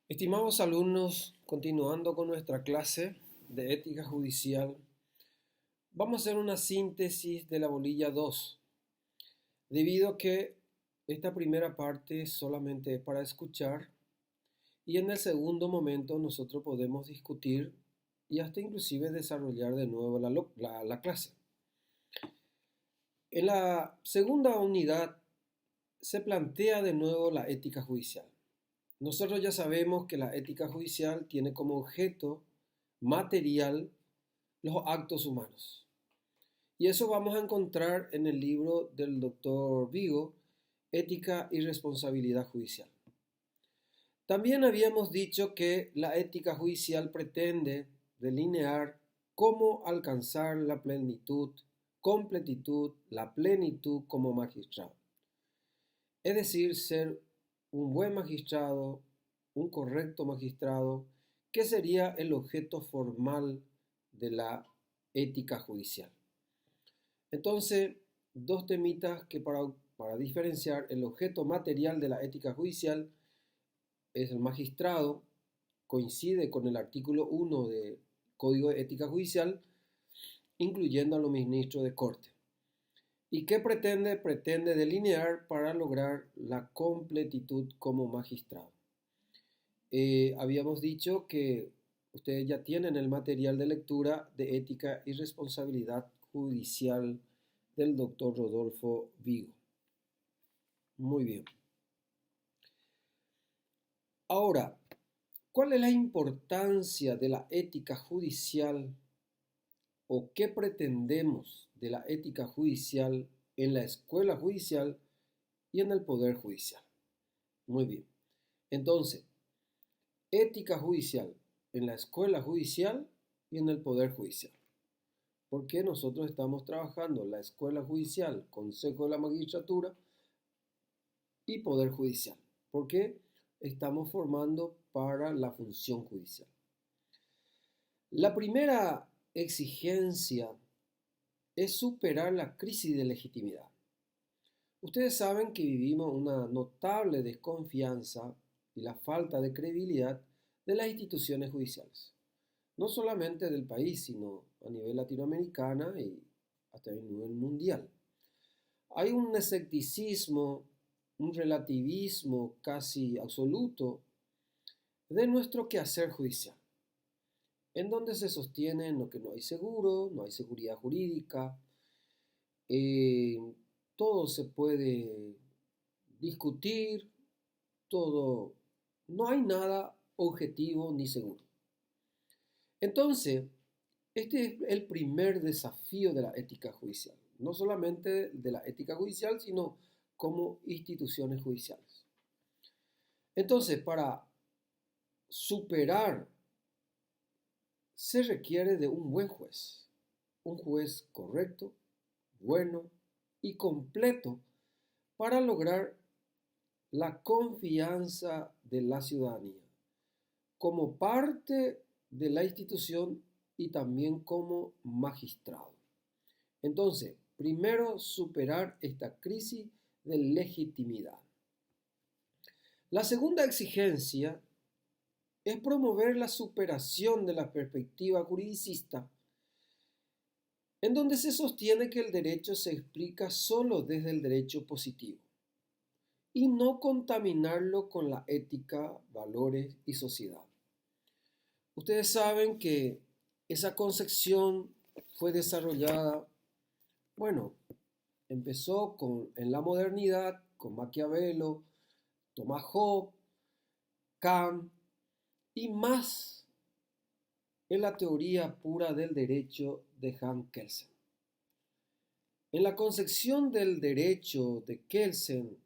Estimados alumnos, continuando con nuestra clase de ética judicial, vamos a hacer una síntesis de la bolilla 2, debido a que esta primera parte solamente es para escuchar y en el segundo momento nosotros podemos discutir y hasta inclusive desarrollar de nuevo la clase. En la segunda unidad se plantea de nuevo la ética judicial. Nosotros ya sabemos que la ética judicial tiene como objeto material los actos humanos. Y eso vamos a encontrar en el libro del doctor Vigo, Ética y Responsabilidad Judicial. También habíamos dicho que la ética judicial pretende delinear cómo alcanzar la plenitud, completitud, la plenitud como magistrado. Es decir, ser un buen magistrado, un correcto magistrado, que sería el objeto formal de la ética judicial. Entonces, dos temitas que para diferenciar el objeto material de la ética judicial es el magistrado, coincide con el artículo 1 del Código de Ética Judicial, incluyendo a los ministros de corte. ¿Y qué pretende? Pretende delinear para lograr la completitud como magistrado. Habíamos dicho que ustedes ya tienen el material de lectura de ética y responsabilidad judicial del doctor Rodolfo Vigo. Muy bien. Ahora, ¿cuál es la importancia de la ética judicial o qué pretendemos de la ética judicial en la escuela judicial y en el poder judicial? Muy bien. Entonces, ética judicial en la escuela judicial y en el poder judicial. ¿Por qué nosotros estamos trabajando en la escuela judicial, Consejo de la Magistratura y poder judicial? Porque estamos formando para la función judicial. La primera exigencia es superar la crisis de legitimidad. Ustedes saben que vivimos una notable desconfianza y la falta de credibilidad de las instituciones judiciales, no solamente del país, sino a nivel latinoamericano y hasta a nivel mundial. Hay un escepticismo, un relativismo casi absoluto de nuestro quehacer judicial, en donde se sostiene en lo que no hay seguro, no hay seguridad jurídica, eh, todo se puede discutir, todo, no hay nada objetivo ni seguro. Entonces, este es el primer desafío de la ética judicial, no solamente de la ética judicial, sino como instituciones judiciales. Entonces, para superar se requiere de un juez correcto, bueno y completo para lograr la confianza de la ciudadanía como parte de la institución y también como magistrado. Entonces, primero superar esta crisis de legitimidad. La segunda exigencia es promover la superación de la perspectiva juridicista, en donde se sostiene que el derecho se explica solo desde el derecho positivo y no contaminarlo con la ética, valores y sociedad. Ustedes saben que esa concepción fue desarrollada, bueno, empezó en la modernidad con Maquiavelo, Thomas Hobbes, Kant y más en la teoría pura del derecho de Hans Kelsen. En la concepción del derecho de Kelsen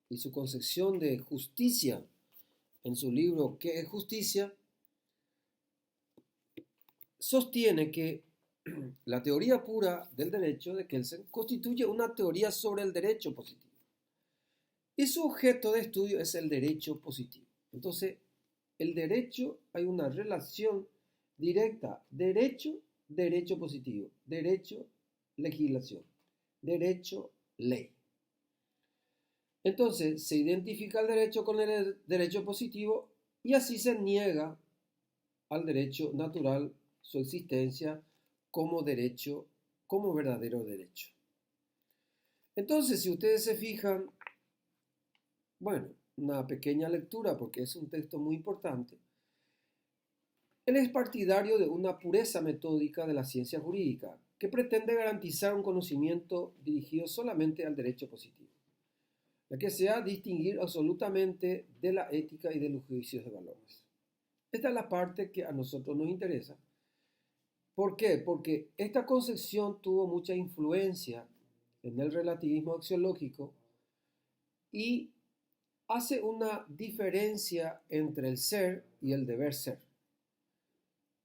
y su concepción de justicia, en su libro ¿Qué es justicia?, sostiene que la teoría pura del derecho de Kelsen constituye una teoría sobre el derecho positivo. Y su objeto de estudio es el derecho positivo. Entonces, el derecho, hay una relación directa, derecho, derecho positivo, derecho, legislación, derecho, ley. Entonces, se identifica el derecho con el derecho positivo y así se niega al derecho natural su existencia como derecho, como verdadero derecho. Entonces, si ustedes se fijan, bueno, una pequeña lectura porque es un texto muy importante. Él es partidario de una pureza metódica de la ciencia jurídica que pretende garantizar un conocimiento dirigido solamente al derecho positivo, la que sea distinguir absolutamente de la ética y de los juicios de valores. Esta es la parte que a nosotros nos interesa. ¿Por qué? Porque esta concepción tuvo mucha influencia en el relativismo axiológico y hace una diferencia entre el ser y el deber ser.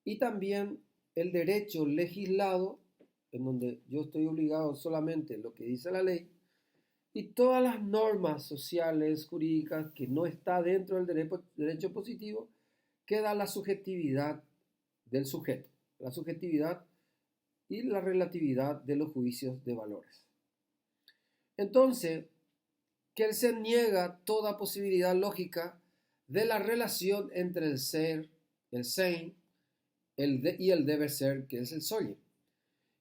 Y también el derecho legislado, en donde yo estoy obligado solamente a lo que dice la ley, y todas las normas sociales, jurídicas, que no está dentro del derecho positivo, queda la subjetividad del sujeto, la subjetividad y la relatividad de los juicios de valores. Entonces, Kelsen niega toda posibilidad lógica de la relación entre el ser, el sein, y el debe ser, que es el soye,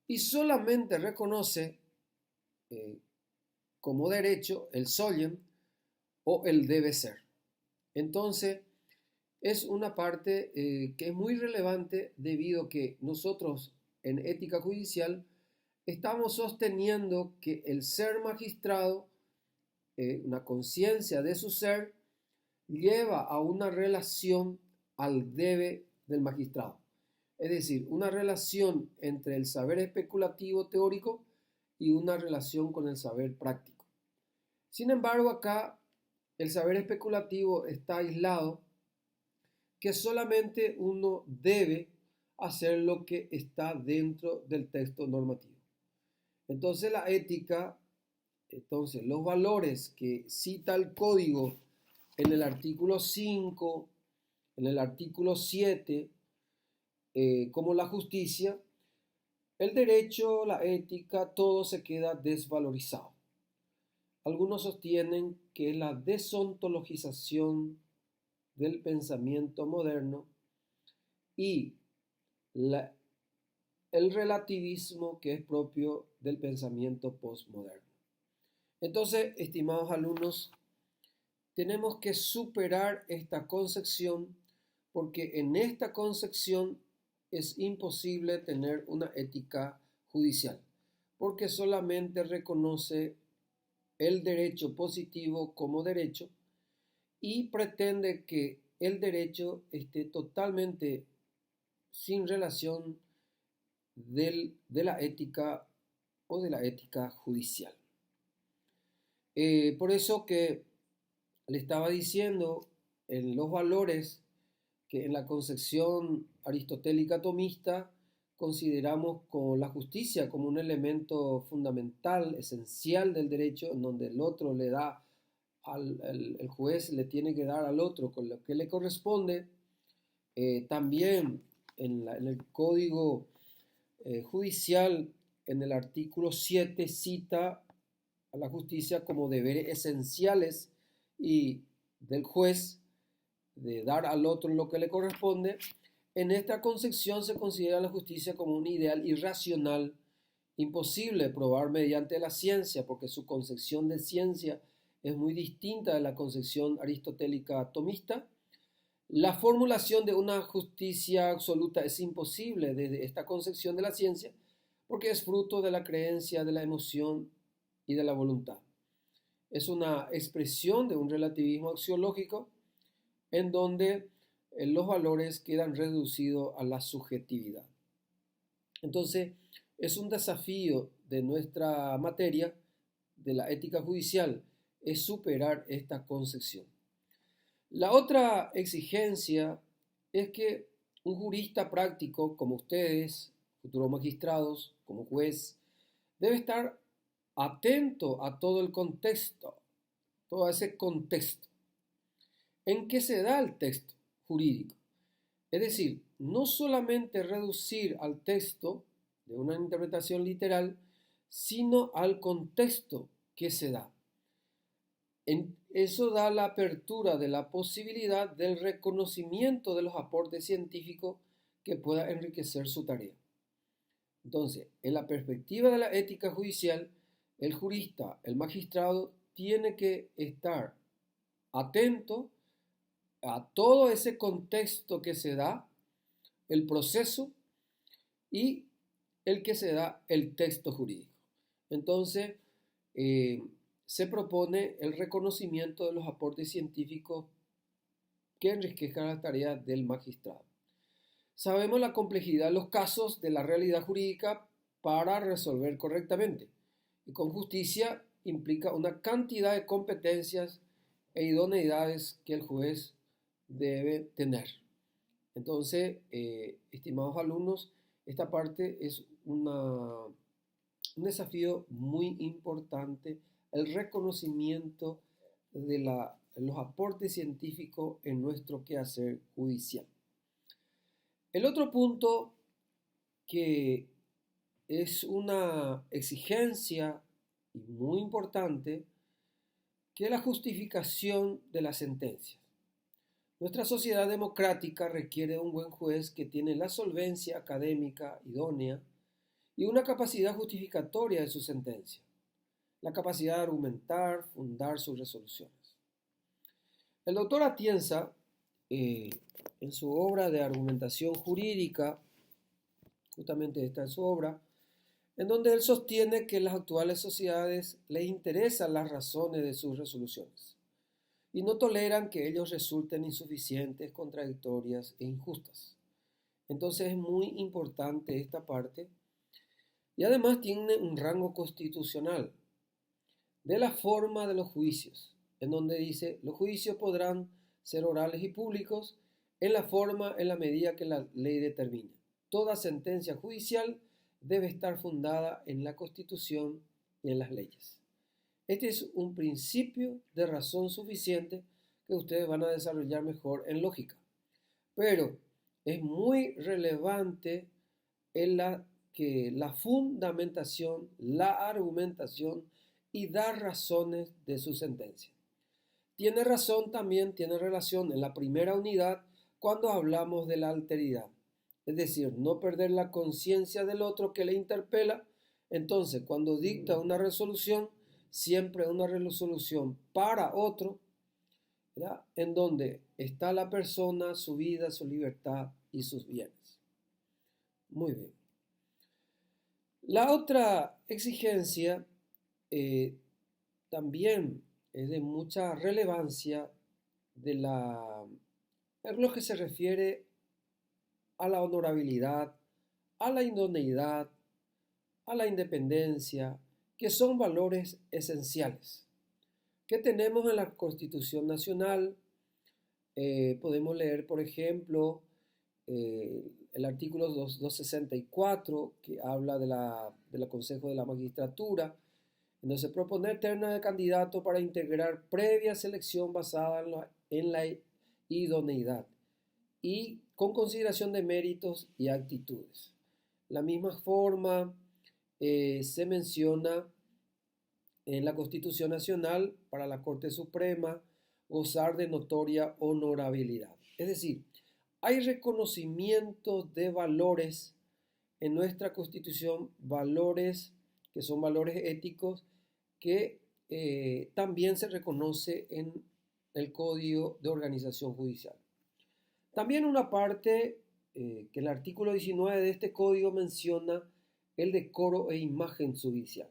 y solamente reconoce como derecho el soyen o el debe ser. Entonces, es una parte que es muy relevante debido a que nosotros en ética judicial estamos sosteniendo que el ser magistrado, una conciencia de su ser, lleva a una relación al debe del magistrado. Es decir, una relación entre el saber especulativo teórico y una relación con el saber práctico. Sin embargo, acá el saber especulativo está aislado, que solamente uno debe hacer lo que está dentro del texto normativo. Entonces la ética, entonces los valores que cita el código en el artículo 5, en el artículo 7, como la justicia, el derecho, la ética, todo se queda desvalorizado. Algunos sostienen que la desontologización del pensamiento moderno y el relativismo que es propio del pensamiento postmoderno. Entonces, estimados alumnos, tenemos que superar esta concepción porque en esta concepción es imposible tener una ética judicial, porque solamente reconoce el derecho positivo como derecho y pretende que el derecho esté totalmente sin relación de la ética o de la ética judicial. Por eso que le estaba diciendo en los valores que en la concepción aristotélica tomista consideramos con la justicia como un elemento fundamental, esencial del derecho, en donde el otro le da el juez le tiene que dar al otro con lo que le corresponde. También en el Código Judicial, en el artículo 7, cita a la justicia como deberes esenciales y del juez de dar al otro lo que le corresponde. En esta concepción se considera la justicia como un ideal irracional, imposible de probar mediante la ciencia, porque su concepción de ciencia es muy distinta de la concepción aristotélica tomista. La formulación de una justicia absoluta es imposible desde esta concepción de la ciencia, porque es fruto de la creencia, de la emoción y de la voluntad. Es una expresión de un relativismo axiológico en donde los valores quedan reducidos a la subjetividad. Entonces, es un desafío de nuestra materia, de la ética judicial, es superar esta concepción. La otra exigencia es que un jurista práctico como ustedes, futuros magistrados, como juez, debe estar atento a todo el contexto, todo ese contexto en que se da el texto jurídico. Es decir, no solamente reducir al texto de una interpretación literal, sino al contexto que se da. Eso da la apertura de la posibilidad del reconocimiento de los aportes científicos que pueda enriquecer su tarea. Entonces, en la perspectiva de la ética judicial, el jurista, el magistrado, tiene que estar atento a todo ese contexto que se da, el proceso y el que se da el texto jurídico. Entonces, se propone el reconocimiento de los aportes científicos que enriquezcan la tarea del magistrado. Sabemos la complejidad de los casos de la realidad jurídica para resolver correctamente. Y con justicia implica una cantidad de competencias e idoneidades que el juez debe tener. Entonces, estimados alumnos, esta parte es un desafío muy importante, el reconocimiento de los aportes científicos en nuestro quehacer judicial. El otro punto que es una exigencia muy importante, que es la justificación de las sentencias. Nuestra sociedad democrática requiere un buen juez que tiene la solvencia académica idónea y una capacidad justificatoria de su sentencia, la capacidad de argumentar, fundar sus resoluciones. El doctor Atienza, en su obra de argumentación jurídica, justamente esta es su obra, en donde él sostiene que en las actuales sociedades les interesan las razones de sus resoluciones y no toleran que ellos resulten insuficientes, contradictorias e injustas. Entonces es muy importante esta parte y además tiene un rango constitucional de la forma de los juicios, en donde dice, los juicios podrán ser orales y públicos en la forma, en la medida que la ley determine. Toda sentencia judicial debe estar fundada en la Constitución y en las leyes. Este es un principio de razón suficiente que ustedes van a desarrollar mejor en lógica. Pero es muy relevante que la fundamentación, la argumentación y dar razones de su sentencia. Tiene razón también, tiene relación en la primera unidad cuando hablamos de la alteridad. Es decir, no perder la conciencia del otro que le interpela. Entonces, cuando dicta una resolución, siempre una resolución para otro, ¿verdad? En donde está la persona, su vida, su libertad y sus bienes. Muy bien. La otra exigencia también es de mucha relevancia en lo que se refiere a la honorabilidad, a la idoneidad, a la independencia, que son valores esenciales que tenemos en la Constitución Nacional. Podemos leer, por ejemplo, el artículo 264, que habla del Consejo de la Magistratura, donde se propone terna de candidato para integrar previa selección basada en la idoneidad y con consideración de méritos y actitudes. La misma forma se menciona en la Constitución Nacional para la Corte Suprema gozar de notoria honorabilidad. Es decir, hay reconocimiento de valores en nuestra Constitución, valores que son valores éticos que también se reconoce en el Código de Organización Judicial. También una parte que el artículo 19 de este código menciona el decoro e imagen judicial.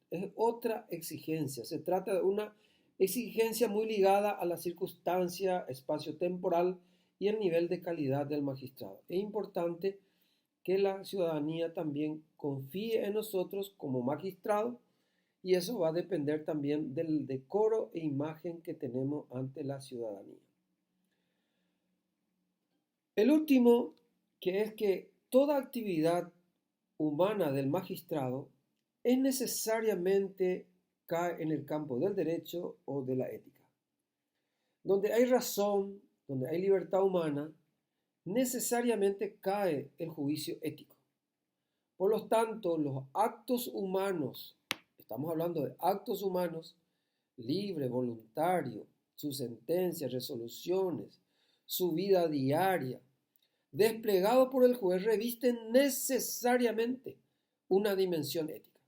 Es otra exigencia. Se trata de una exigencia muy ligada a la circunstancia espacio-temporal y el nivel de calidad del magistrado. Es importante que la ciudadanía también confíe en nosotros como magistrados y eso va a depender también del decoro e imagen que tenemos ante la ciudadanía. El último, que es que toda actividad humana del magistrado es necesariamente cae en el campo del derecho o de la ética. Donde hay razón, donde hay libertad humana, necesariamente cae el juicio ético. Por lo tanto, los actos humanos, estamos hablando de actos humanos, libre, voluntario, sus sentencias, resoluciones, su vida diaria, desplegado por el juez, revisten necesariamente una dimensión ética.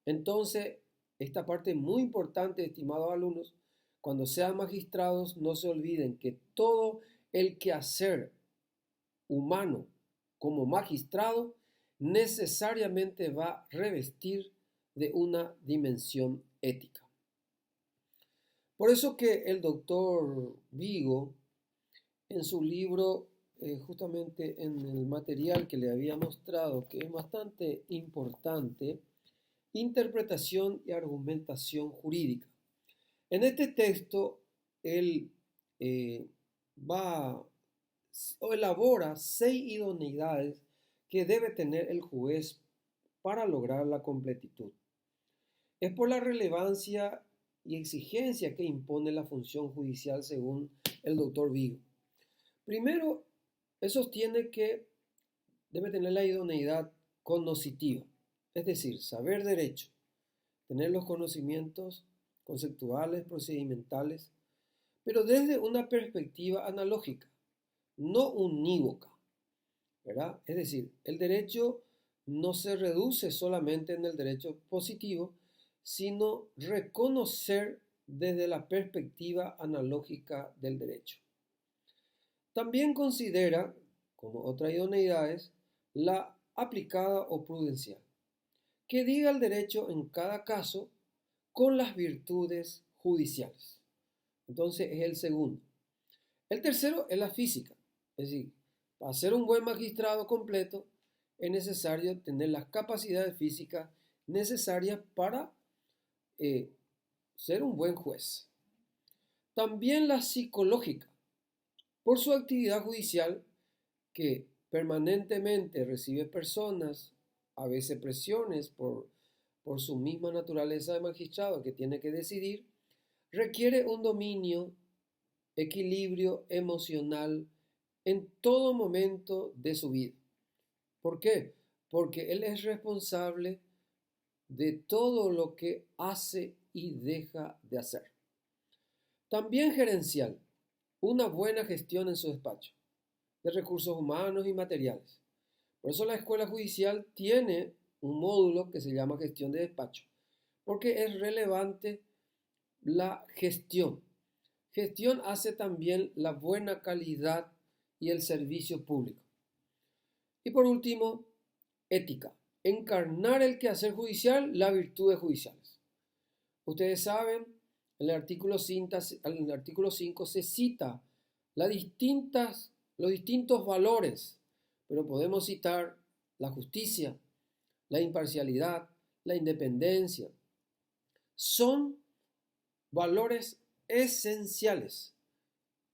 Entonces, esta parte es muy importante, estimados alumnos, cuando sean magistrados, no se olviden que todo el quehacer humano como magistrado necesariamente va a revestir de una dimensión ética. Por eso que el doctor Vigo, en su libro, justamente en el material que le había mostrado, que es bastante importante, Interpretación y Argumentación Jurídica. En este texto, él va o elabora 6 idoneidades que debe tener el juez para lograr la completitud. Es por la relevancia y exigencia que impone la función judicial según el doctor Vigo. Primero, él sostiene que debe tener la idoneidad cognoscitiva, es decir, saber derecho, tener los conocimientos conceptuales, procedimentales, pero desde una perspectiva analógica, no unívoca, ¿verdad? Es decir, el derecho no se reduce solamente en el derecho positivo, sino reconocer desde la perspectiva analógica del derecho. También considera, como otras idoneidades, la aplicada o prudencial, que diga el derecho en cada caso con las virtudes judiciales. Entonces es el segundo. El tercero es la física, es decir, para ser un buen magistrado completo es necesario tener las capacidades físicas necesarias para ser un buen juez. También la psicológica, por su actividad judicial que permanentemente recibe personas, a veces presiones por su misma naturaleza de magistrado que tiene que decidir, requiere un dominio, equilibrio emocional en todo momento de su vida. ¿Por qué? Porque él es responsable de todo lo que hace y deja de hacer. También gerencial, una buena gestión en su despacho de recursos humanos y materiales. Por eso la escuela judicial tiene un módulo que se llama gestión de despacho, porque es relevante la gestión. Gestión hace también la buena calidad y el servicio público. Y por último, ética. Encarnar el quehacer judicial, las virtudes judiciales. Ustedes saben, en el artículo 5 se cita los distintos valores, pero podemos citar la justicia, la imparcialidad, la independencia. Son valores esenciales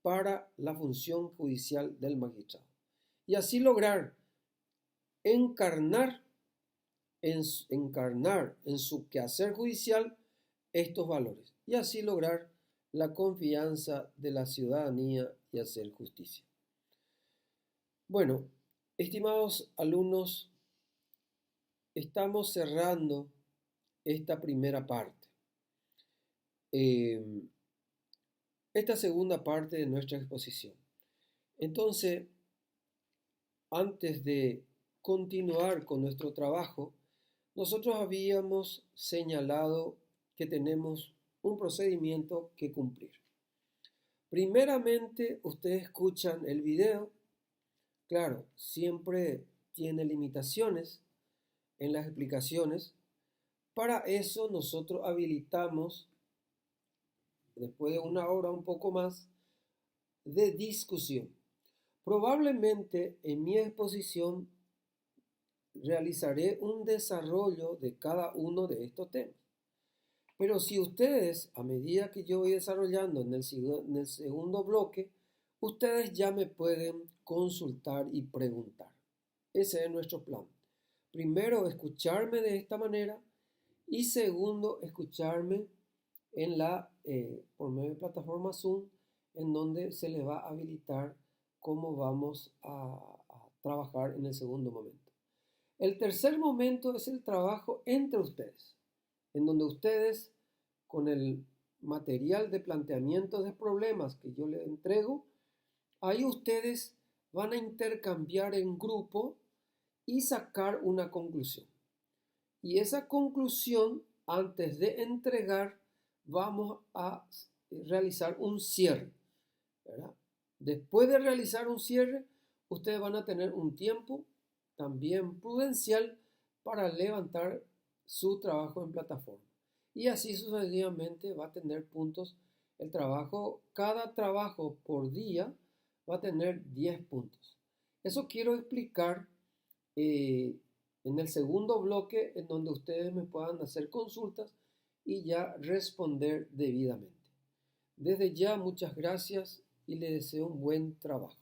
para la función judicial del magistrado. Y así lograr encarnar en su quehacer judicial estos valores. Y así lograr la confianza de la ciudadanía y hacer justicia. Bueno, estimados alumnos, estamos cerrando esta primera parte. Esta segunda parte de nuestra exposición. Entonces, antes de continuar con nuestro trabajo, nosotros habíamos señalado que tenemos un procedimiento que cumplir. Primeramente, ustedes escuchan el video. Claro, siempre tiene limitaciones en las explicaciones. Para eso nosotros habilitamos, después de una hora un poco más, de discusión. Probablemente en mi exposición realizaré un desarrollo de cada uno de estos temas. Pero si ustedes, a medida que yo voy desarrollando en el segundo bloque, ustedes ya me pueden consultar y preguntar. Ese es nuestro plan. Primero, escucharme de esta manera y segundo, escucharme por medio de plataforma Zoom, en donde se les va a habilitar cómo vamos a trabajar en el segundo momento. El tercer momento es el trabajo entre ustedes, en donde ustedes, con el material de planteamiento de problemas que yo les entrego, ahí ustedes van a intercambiar en grupo y sacar una conclusión. Y esa conclusión, antes de entregar, vamos a realizar un cierre, ¿verdad? Después de realizar un cierre, ustedes van a tener un tiempo también prudencial para levantar su trabajo en plataforma. Y así sucesivamente va a tener puntos el trabajo. Cada trabajo por día va a tener 10 puntos. Eso quiero explicar en el segundo bloque, en donde ustedes me puedan hacer consultas y ya responder debidamente. Desde ya, muchas gracias y les deseo un buen trabajo.